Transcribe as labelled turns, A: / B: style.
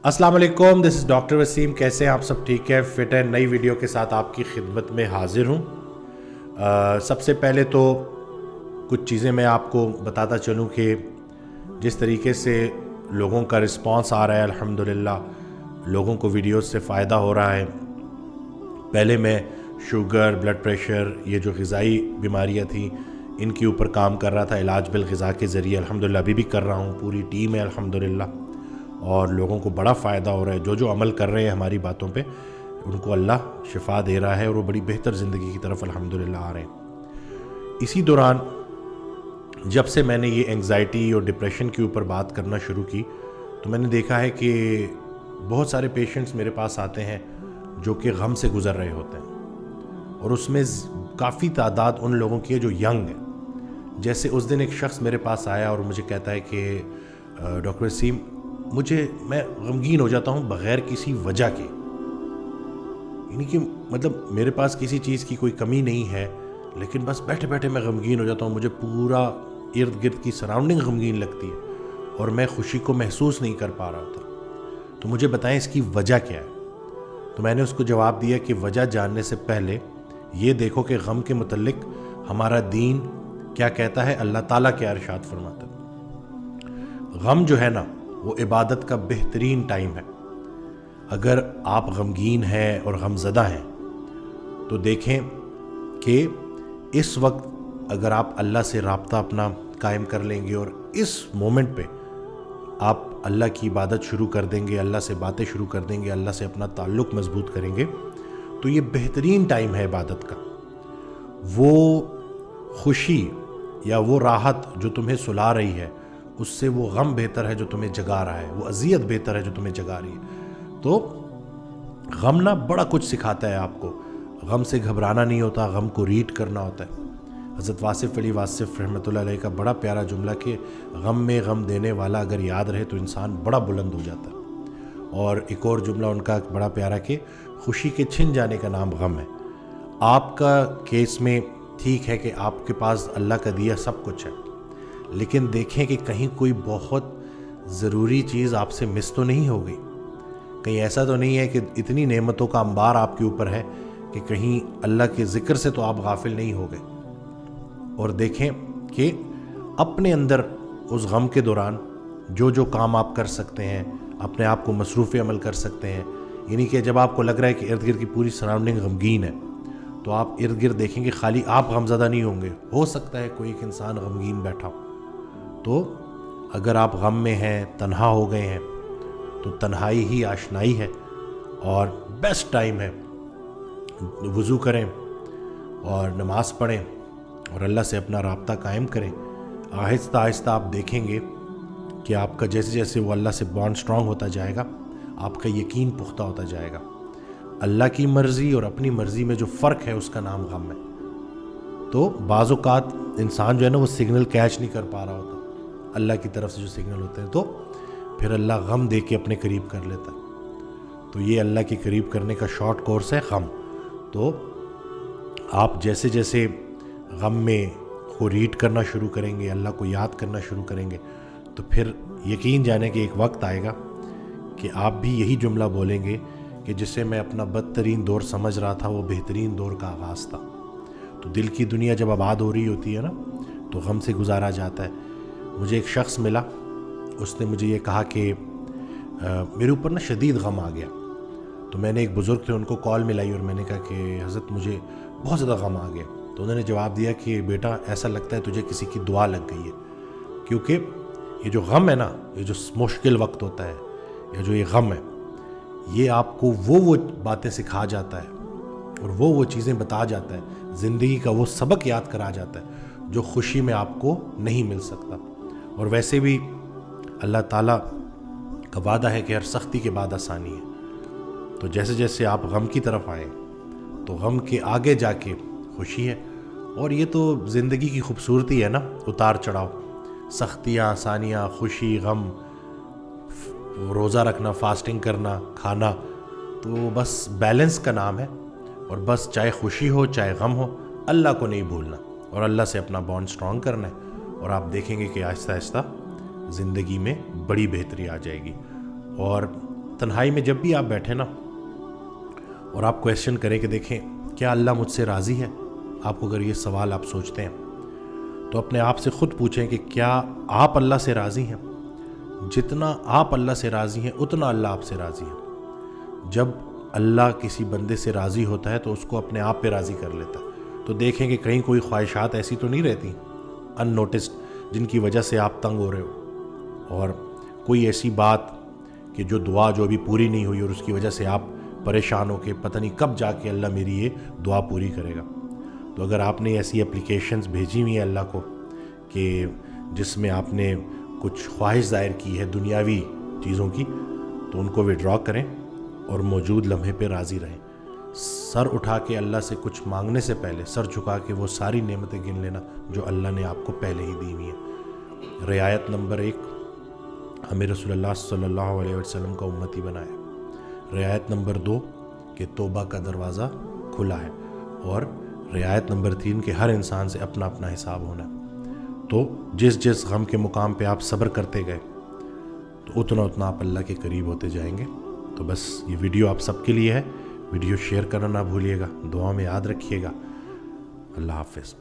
A: अस्सलाम वालेकुम, this is doctor Wasim. कैसे हैं आप सब? ठीक है, फिट है। नई वीडियो के साथ आपकी खिदमत में हाजिर हूँ। सबसे पहले तो कुछ चीज़ें मैं आपको बताता चलूँ कि जिस तरीके से लोगों का रिस्पांस आ रहा है, अल्हम्दुलिल्लाह लोगों को वीडियोस से फ़ायदा हो रहा है। पहले मैं शुगर, ब्लड प्रेशर, ये जो ग़िज़ाई बीमारियाँ थी इनके ऊपर काम कर रहा था इलाज बिल ग़िज़ा के ज़रिए। अल्हम्दुलिल्लाह अभी भी कर रहा हूँ, पूरी टीम है अल्हम्दुलिल्लाह, और लोगों को बड़ा फ़ायदा हो रहा है। जो अमल कर रहे हैं हमारी बातों पे, उनको अल्लाह शिफा दे रहा है और वो बड़ी बेहतर ज़िंदगी की तरफ अल्हम्दुलिल्लाह आ रहे हैं। इसी दौरान जब से मैंने ये एंग्ज़ाइटी और डिप्रेशन के ऊपर बात करना शुरू की तो मैंने देखा है कि बहुत सारे पेशेंट्स मेरे पास आते हैं जो कि गम से गुज़र रहे होते हैं, और उसमें काफ़ी तादाद उन लोगों की है जो यंग है। जैसे उस दिन एक शख्स मेरे पास आया और मुझे कहता है कि डॉक्टर वसीम, मैं गमगीन हो जाता हूँ बग़ैर किसी वजह के, यानी कि मतलब मेरे पास किसी चीज़ की कोई कमी नहीं है, लेकिन बस बैठे बैठे मैं गमगीन हो जाता हूँ। मुझे पूरा इर्द गिर्द की सराउंडिंग गमगीन लगती है और मैं खुशी को महसूस नहीं कर पा रहा था। तो मुझे बताएं इसकी वजह क्या है। तो मैंने उसको जवाब दिया कि वजह जानने से पहले ये देखो कि गम के मुतल्लिक हमारा दीन क्या कहता है, अल्लाह ताला क्या इरशाद फरमाता है। गम जो है ना, वो इबादत का बेहतरीन टाइम है। अगर आप गमगीन हैं और गमज़दा हैं तो देखें कि इस वक्त अगर आप अल्लाह से राब्ता अपना कायम कर लेंगे और इस मोमेंट पे आप अल्लाह की इबादत शुरू कर देंगे, अल्लाह से बातें शुरू कर देंगे, अल्लाह से अपना ताल्लुक़ मज़बूत करेंगे, तो ये बेहतरीन टाइम है इबादत का। वो खुशी या वो राहत जो तुम्हें सुला रही है, उससे वो गम बेहतर है जो तुम्हें जगा रहा है, वो अज़ियत बेहतर है जो तुम्हें जगा रही है। तो गम ना बड़ा कुछ सिखाता है आपको। गम से घबराना नहीं होता, गम को रीड करना होता है। हज़रत वासिफ़ अली वासिफ़ रहमतुल्लाह अलैह का बड़ा प्यारा जुमला कि गम में गम देने वाला अगर याद रहे तो इंसान बड़ा बुलंद हो जाता है। और एक और जुमला उनका बड़ा प्यारा कि खुशी के छिन जाने का नाम गम है। आपका केस में ठीक है कि आपके पास अल्लाह का दिया सब कुछ है, लेकिन देखें कि कहीं कोई बहुत ज़रूरी चीज़ आपसे मिस तो नहीं हो गई। कहीं ऐसा तो नहीं है कि इतनी नेमतों का अंबार आपके ऊपर है कि कहीं अल्लाह के ज़िक्र से तो आप गाफिल नहीं हो गए। और देखें कि अपने अंदर उस गम के दौरान जो काम आप कर सकते हैं, अपने आप को मसरूफ़ अमल कर सकते हैं। यानी कि जब आपको लग रहा है कि इर्द गिर्द की पूरी सराउंडिंग गमगीन है, तो आप इर्द गिर्द देखेंगे खाली आप गमज़दा नहीं होंगे, हो सकता है कोई एक इंसान गमगीन बैठा हो। तो अगर आप गम में हैं, तन्हा हो गए हैं, तो तन्हाई ही आशनाई है और बेस्ट टाइम है। वज़ू करें और नमाज़ पढ़ें और अल्लाह से अपना राब्ता कायम करें। आहिस्ता आहिस्ता आप देखेंगे कि आपका जैसे जैसे वो अल्लाह से बॉन्ड स्ट्रॉन्ग होता जाएगा, आपका यकीन पुख्ता होता जाएगा। अल्लाह की मर्ज़ी और अपनी मर्ज़ी में जो फ़र्क है उसका नाम गम है। तो बाज़ औक़ात इंसान जो है ना, वो सिग्नल कैच नहीं कर पा रहा होता, अल्लाह की तरफ से जो सिग्नल होते हैं, तो फिर अल्लाह गम दे के अपने करीब कर लेता है। तो ये अल्लाह के करीब करने का शॉर्ट कोर्स है गम। तो आप जैसे जैसे गम में को रीड करना शुरू करेंगे, अल्लाह को याद करना शुरू करेंगे, तो फिर यकीन जाने कि एक वक्त आएगा कि आप भी यही जुमला बोलेंगे कि जिसे मैं अपना बदतरीन दौर समझ रहा था वो बेहतरीन दौर का आगाज़ था। तो दिल की दुनिया जब आबाद हो रही होती है ना, तो गम से गुजारा जाता है। मुझे एक शख्स मिला, उसने मुझे ये कहा कि मेरे ऊपर ना शदीद गम आ गया। तो मैंने एक बुज़ुर्ग थे, उनको कॉल मिलाई और मैंने कहा कि हज़रत मुझे बहुत ज़्यादा गम आ गया। तो उन्होंने जवाब दिया कि बेटा, ऐसा लगता है तुझे किसी की दुआ लग गई है, क्योंकि ये जो गम है ना, ये जो मुश्किल वक्त होता है, या जो ये गम है, ये आपको वो बातें सिखा जाता है और वो चीज़ें बता जाता है, ज़िंदगी का वो सबक याद करा जाता है जो खुशी में आपको नहीं मिल सकता। और वैसे भी अल्लाह ताला का वादा है कि हर सख्ती के बाद आसानी है। तो जैसे जैसे आप गम की तरफ आएँ तो गम के आगे जाके खुशी है। और ये तो ज़िंदगी की खूबसूरती है ना, उतार चढ़ाव, सख्तियाँ, आसानियाँ, खुशी, गम, रोज़ा रखना, फास्टिंग करना, खाना, तो बस बैलेंस का नाम है। और बस चाहे खुशी हो चाहे गम हो, अल्लाह को नहीं भूलना और अल्लाह से अपना बॉन्ड स्ट्रॉन्ग करना है, और आप देखेंगे कि आहिस्ता आहिस्ता ज़िंदगी में बड़ी बेहतरी आ जाएगी। और تنہائی میں جب بھی آپ بیٹھیں نا اور آپ کویسچن کریں کہ دیکھیں کیا اللہ مجھ سے راضی ہے، آپ کو اگر یہ سوال آپ سوچتے ہیں تو اپنے آپ سے خود پوچھیں کہ کیا آپ اللہ سے راضی ہیں؟ جتنا آپ اللہ سے راضی ہیں اتنا اللہ آپ سے راضی ہے۔ جب اللہ کسی بندے سے راضی ہوتا ہے تو اس کو اپنے آپ پہ راضی کر لیتا ہے۔ تو دیکھیں کہ کہیں کوئی خواہشات ایسی تو نہیں رہتی ان نوٹسڈ جن کی وجہ سے آپ تنگ ہو رہے ہو، اور کوئی ایسی بات کہ جو دعا جو ابھی پوری نہیں ہوئی اور اس کی وجہ سے آپ پریشان ہو کہ پتہ نہیں کب جا کے اللہ میری یہ دعا پوری کرے گا۔ تو اگر آپ نے ایسی اپلیکیشنز بھیجی ہوئی ہیں اللہ کو کہ جس میں آپ نے کچھ خواہش ظاہر کی ہے دنیاوی چیزوں کی، تو ان کو وڈرا کریں اور موجود لمحے پہ راضی رہیں۔ سر اٹھا کے اللہ سے کچھ مانگنے سے پہلے سر جھکا کے وہ ساری نعمتیں گن لینا جو اللہ نے آپ کو پہلے ہی دی ہوئی ہیں۔ رعایت نمبر 1، ہمیں رسول اللہ صلی اللہ علیہ وسلم کا امتی بنایا۔ رعایت نمبر 2 کہ توبہ کا دروازہ کھلا ہے، اور رعایت نمبر 3 کہ ہر انسان سے اپنا اپنا حساب ہونا ہے۔ تو جس غم کے مقام پہ آپ صبر کرتے گئے تو اتنا آپ اللہ کے قریب ہوتے جائیں گے۔ تو بس یہ ویڈیو آپ سب کے لیے ہے، ویڈیو شیئر کرنا نہ بھولیے گا، دعا میں یاد رکھیے گا۔ اللہ حافظ۔